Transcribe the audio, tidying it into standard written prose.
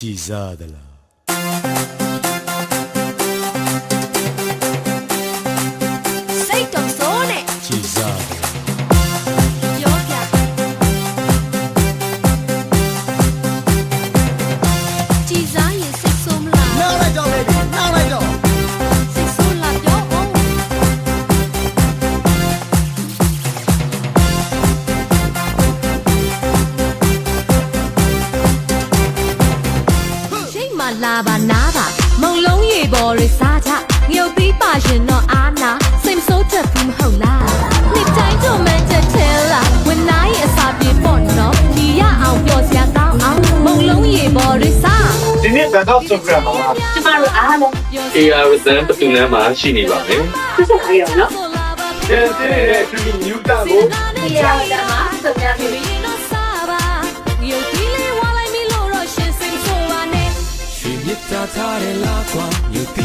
ကြည်စားသလားစိတ်တော့စိုးနဲ့ကြည်စားပြောပြကြည်စားရင်စိတ်ဆိုးမလားနောက်လိုက်တော့ baby နောက်လိုက်တော့စိတ်ဆိုးလားပြောအောင်ရှိတ်မလာပါနားပါမုံလုံးရေပေါ်ရစားချငုတ်ပြီးပါရင်တော့အာနာစိတ်မဆိုးချက်ဘူးမဟုတ်လားနှစ်တိုင်းကြုံမှန်းချက်ထဲလားဝင်နိုင်အစာပြေပေါ့နော်ဒီရအောင်ပြောစရာကောင်းအောင်မုံလုံးရေပေါ်ရစား ဒီနေ့ဘန်ကောက်ဆိုကြရမှာလား ကျမတို့အားလုံး AR ဇန်ပတူနန်းမှာရှိနေပါမယ်ဆက်ဆက်အားရအောင်နော် ကျန်တဲ့သူညူတာကို ဒီရအောင်ဒါမှစုံရပြီ ရွှေမြတ်သားထားတယ်လားကွာယူတီ